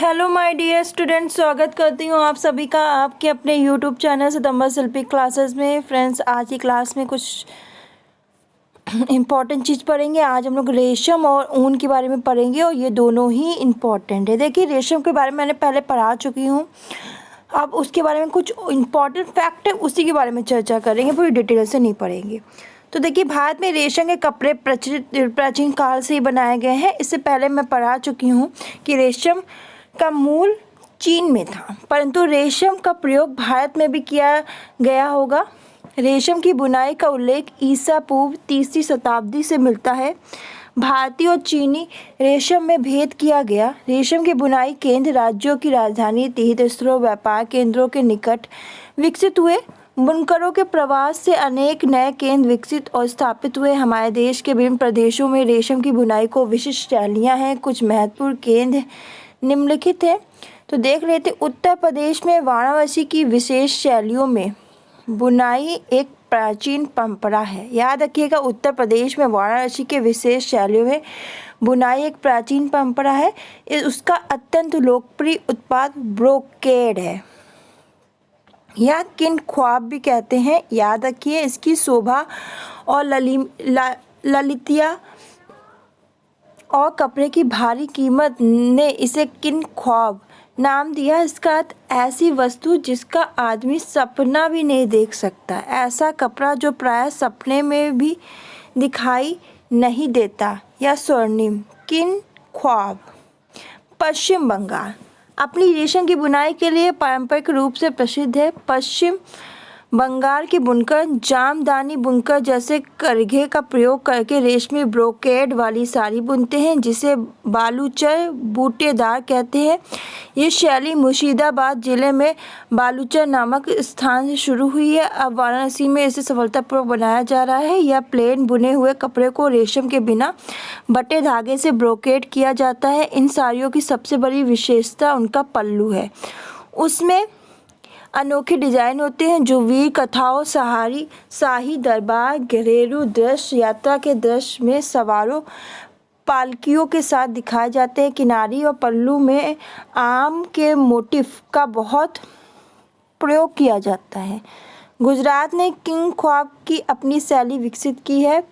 Hello my dear students, स्वागत करती हूँ आप सभी का आपके अपने यूट्यूब चैनल सितंबर शिल्पी क्लासेस में। फ्रेंड्स, आज की क्लास में कुछ इम्पॉर्टेंट चीज़ पढ़ेंगे। आज हम लोग रेशम और ऊन के बारे में पढ़ेंगे और ये दोनों ही इम्पॉर्टेंट है। देखिए, रेशम के बारे में मैंने पहले पढ़ा चुकी हूँ। अब उसके बारे में कुछ इम्पॉर्टेंट फैक्ट है, उसी के बारे में चर्चा करेंगे, पूरी डिटेल से नहीं पढ़ेंगे। तो देखिए, भारत में रेशम के कपड़े प्राचीन काल से ही बनाए गए हैं। इससे पहले मैं पढ़ा चुकी हूँ कि रेशम का मूल चीन में था, परंतु रेशम का प्रयोग भारत में भी किया गया होगा। रेशम की बुनाई का उल्लेख ईसा पूर्व 3वीं शताब्दी से मिलता है। भारतीय और चीनी रेशम में भेद किया गया। रेशम की बुनाई केंद्र राज्यों की राजधानी तीर्थ स्थलों, व्यापार केंद्रों के निकट विकसित हुए। बुनकरों के प्रवास से अनेक नए केंद्र विकसित और स्थापित हुए। हमारे देश के विभिन्न प्रदेशों में रेशम की बुनाई को विशिष्ट शैलियाँ हैं। कुछ महत्वपूर्ण केंद्र निम्नलिखित है। तो देख लेते। उत्तर प्रदेश में वाराणसी की विशेष शैलियों में बुनाई एक प्राचीन परंपरा है। याद रखिएगा, उत्तर प्रदेश में वाराणसी के विशेष शैलियों में बुनाई एक प्राचीन परंपरा है। उसका अत्यंत लोकप्रिय उत्पाद ब्रोकेड है, या किन ख्वाब भी कहते हैं। याद रखिए, इसकी शोभा और ललितिया और कपड़े की भारी कीमत ने इसे किन ख्वाब नाम दिया। इसका अर्थ ऐसी वस्तु जिसका आदमी सपना भी नहीं देख सकता, ऐसा कपड़ा जो प्राय सपने में भी दिखाई नहीं देता, या स्वर्णिम। किन ख्वाब। पश्चिम बंगाल अपनी रेशम की बुनाई के लिए पारंपरिक रूप से प्रसिद्ध है। पश्चिम बंगाल के बुनकर जामदानी बुनकर जैसे करघे का प्रयोग करके रेशमी ब्रोकेड वाली साड़ी बुनते हैं, जिसे बालूचर बूटेदार कहते हैं। ये शैली मुर्शिदाबाद जिले में बालूचर नामक स्थान से शुरू हुई है। अब वाराणसी में इसे सफलतापूर्वक बनाया जा रहा है। यह प्लेन बुने हुए कपड़े को रेशम के बिना बटे धागे से ब्रोकेड किया जाता है। इन साड़ियों की सबसे बड़ी विशेषता उनका पल्लू है। उसमें अनोखे डिजाइन होते हैं जो वीर कथाओं, शाही दरबार, घरेलू दृश्य, यात्रा के दृश्य में सवारों, पालकियों के साथ दिखाए जाते हैं। किनारी और पल्लू में आम के मोटिफ का बहुत प्रयोग किया जाता है। गुजरात ने किंग ख्वाब की अपनी शैली विकसित की है।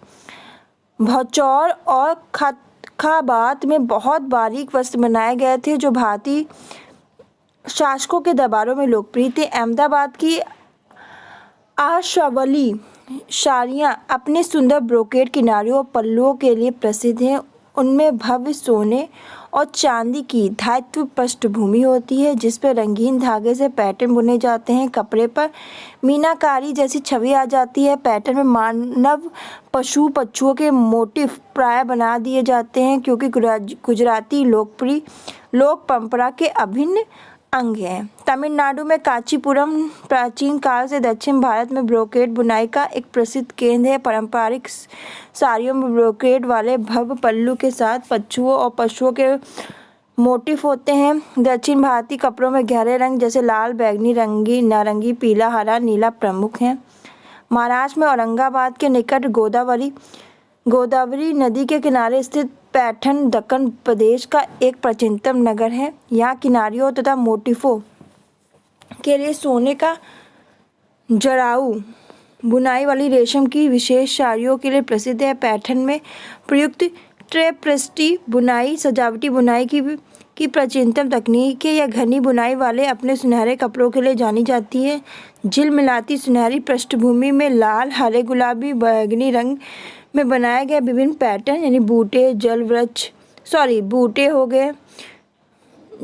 भचौर और खतखाबात में बहुत बारीक वस्त्र बनाए गए थे जो भारतीय शासकों के दरबारों में लोकप्रिय थे। अहमदाबाद की आशावली साड़ियाँ अपने सुंदर ब्रोकेड किनारियों और पल्लुओं के लिए प्रसिद्ध हैं। उनमें भव्य सोने और चांदी की धातु पृष्ठभूमि होती है, जिस पर रंगीन धागे से पैटर्न बुने जाते हैं। कपड़े पर मीनाकारी जैसी छवि आ जाती है। पैटर्न में मानव, पशु, पक्षियों के मोटिफ प्राय बना दिए जाते हैं, क्योंकि गुजराती लोकप्रिय लोक परंपरा के अभिन्न अंग है। तमिलनाडु में कांचीपुरम प्राचीन काल से दक्षिण भारत में ब्रोकेड बुनाई का एक प्रसिद्ध केंद्र है। पारंपरिक साड़ियों में ब्रोकेड वाले भव्य पल्लू के साथ पक्षियों और पशुओं के मोटिफ होते हैं। दक्षिण भारतीय कपड़ों में गहरे रंग जैसे लाल, बैंगनी, रंगीन, नारंगी, पीला, हरा, नीला प्रमुख हैं। महाराष्ट्र में औरंगाबाद के निकट गोदावरी नदी के किनारे स्थित पैठण दक्कन प्रदेश का एक प्राचीनतम नगर है। यहाँ किनारियों तथा मोटिफों के लिए सोने का जड़ाऊ बुनाई वाली रेशम की विशेष साड़ियों के लिए प्रसिद्ध है। पैठण में प्रयुक्त ट्रेपेस्ट्री बुनाई सजावटी बुनाई की प्राचीनतम तकनीक है। यह घनी बुनाई वाले अपने सुनहरे कपड़ों के लिए जानी जाती है। झिलमिलाती सुनहरी पृष्ठभूमि में लाल, हरे, गुलाबी, बैंगनी रंग में बनाए गए विभिन्न पैटर्न, यानी बूटे हो गए,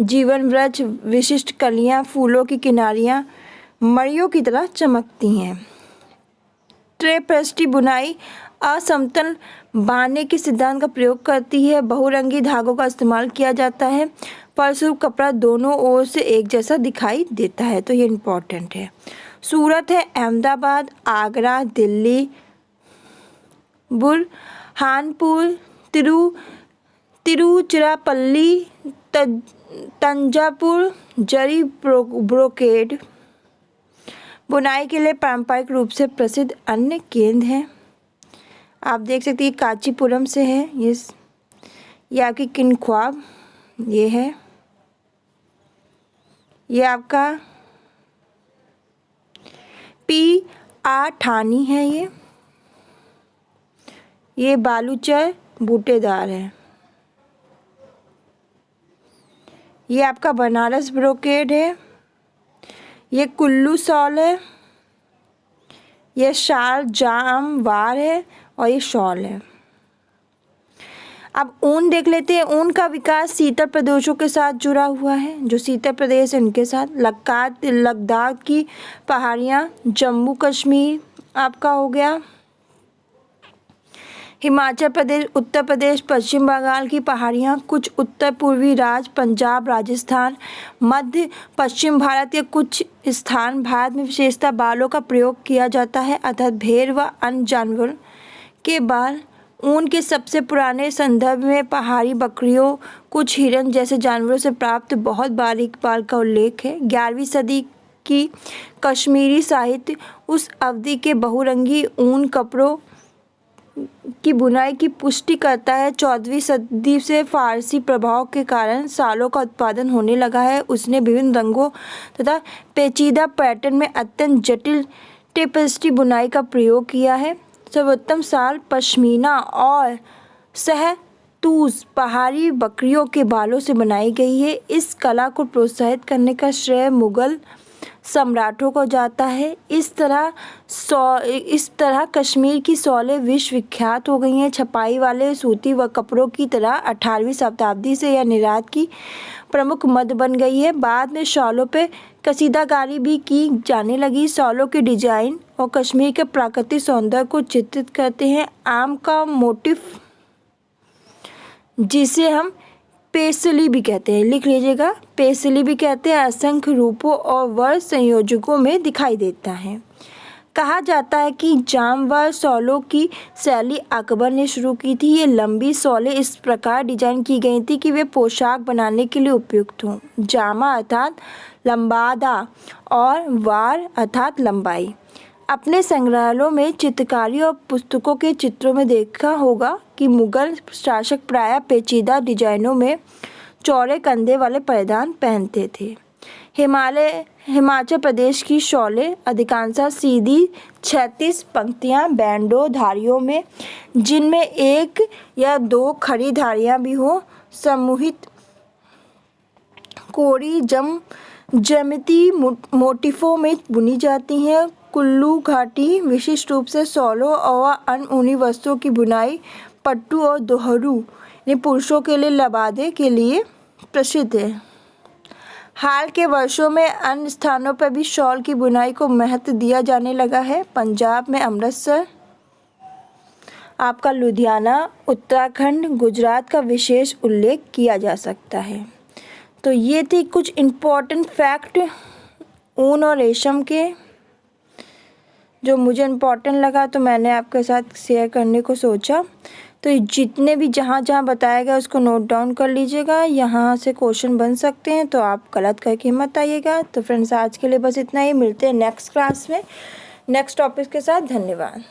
जीवन वृक्ष, विशिष्ट कलियां, फूलों की किनारियां मणियों की तरह चमकती हैं। ट्रेपेस्ट्री बुनाई असमतल बाने के सिद्धांत का प्रयोग करती है। बहुरंगी धागों का इस्तेमाल किया जाता है, फलस्वरूप कपड़ा दोनों ओर से एक जैसा दिखाई देता है। तो ये इम्पोर्टेंट है। सूरत है, अहमदाबाद, आगरा, दिल्ली, बुरहानपुर, तिरुचिरापल्ली, तंजावुर जरी ब्रोकेड बुनाई के लिए पारंपरिक रूप से प्रसिद्ध अन्य केंद्र हैं। आप देख सकते हैं कांचीपुरम से है ये आपकी किन ख्वाब ये है। ये आपका ठानी है। ये बालूचर बूटेदार है। ये आपका बनारस ब्रोकेड है। ये कुल्लू शॉल है। ये शाल जामवार है और ये शॉल है। अब ऊन देख लेते हैं। ऊन का विकास शीतल प्रदेशों के साथ जुड़ा हुआ है। जो शीतल प्रदेश है उनके साथ लद्दाख की पहाड़ियाँ, जम्मू कश्मीर आपका हो गया, हिमाचल प्रदेश, उत्तर प्रदेश, पश्चिम बंगाल की पहाड़ियाँ, कुछ उत्तर पूर्वी राज्य, पंजाब, राजस्थान, मध्य पश्चिम भारत के कुछ स्थान। भारत में विशेषतः बालों का प्रयोग किया जाता है, अर्थात भेड़ व अन्य जानवरों के बाल। ऊन के सबसे पुराने संदर्भ में पहाड़ी बकरियों, कुछ हिरन जैसे जानवरों से प्राप्त बहुत बारीक बाल का उल्लेख है। 11वीं सदी की कश्मीरी साहित्य उस अवधि के बहुरंगी ऊन कपड़ों की बुनाई की पुष्टि करता है। 14वीं सदी से फारसी प्रभाव के कारण शालों का उत्पादन होने लगा है। उसने विभिन्न रंगों तथा पेचीदा पैटर्न में अत्यंत जटिल टेपेस्ट्री बुनाई का प्रयोग किया है। सर्वोत्तम शाल पश्मीना और शहतूश पहाड़ी बकरियों के बालों से बनाई गई है। इस कला को प्रोत्साहित करने का श्रेय मुगल सम्राटों को जाता है। इस तरह कश्मीर की शॉलें विश्व विख्यात हो गई हैं। छपाई वाले सूती व कपड़ों की तरह 18वीं शताब्दी से यह निर्यात की प्रमुख मद बन गई है। बाद में शॉलों पे कसीदाकारी भी की जाने लगी। शॉलों के डिजाइन और कश्मीर के प्राकृतिक सौंदर्य को चित्रित करते हैं। आम का मोटिफ, जिसे हम पेसली भी कहते हैं, लिख लीजिएगा, पेसली भी कहते हैं, असंख्य रूपों और वर्ग संयोजकों में दिखाई देता है। कहा जाता है कि जामवार शॉलों की शैली अकबर ने शुरू की थी। ये लंबी शॉलें इस प्रकार डिजाइन की गई थी कि वे पोशाक बनाने के लिए उपयुक्त हों। जामा अर्थात लंबादा और वार अर्थात लंबाई। अपने संग्रहालयों में चित्रकारी और पुस्तकों के चित्रों में देखा होगा कि मुगल शासक प्रायः पेचीदा डिजाइनों में चौड़े कंधे वाले परिधान पहनते थे। हिमाचल प्रदेश की शॉलें अधिकांशतः सीधी 36 पंक्तियां बैंडों धारियों में, जिनमें एक या दो खड़ी धारियां भी हो, समूहित कोरी ज्यामिति मोटिफों में बुनी जाती हैं। कुल्लू घाटी विशिष्ट रूप से शॉलों और अन्य ऊनी वस्त्रों की बुनाई पट्टू और दोहरू ने पुरुषों के लिए लबादे के लिए प्रसिद्ध है। हाल के वर्षों में अन्य स्थानों पर भी शॉल की बुनाई को महत्व दिया जाने लगा है। पंजाब में अमृतसर, आपका लुधियाना, उत्तराखंड, गुजरात का विशेष उल्लेख किया जा सकता है। तो ये थी कुछ इम्पोर्टेंट फैक्ट ऊन और रेशम के, जो मुझे इम्पोर्टेंट लगा तो मैंने आपके साथ शेयर करने को सोचा। तो जितने भी जहाँ जहाँ बताया गया उसको नोट डाउन कर लीजिएगा। यहाँ से क्वेश्चन बन सकते हैं, तो आप गलत करके मत आइएगा। तो फ्रेंड्स, आज के लिए बस इतना ही। मिलते हैं नेक्स्ट क्लास में नेक्स्ट टॉपिक के साथ। धन्यवाद।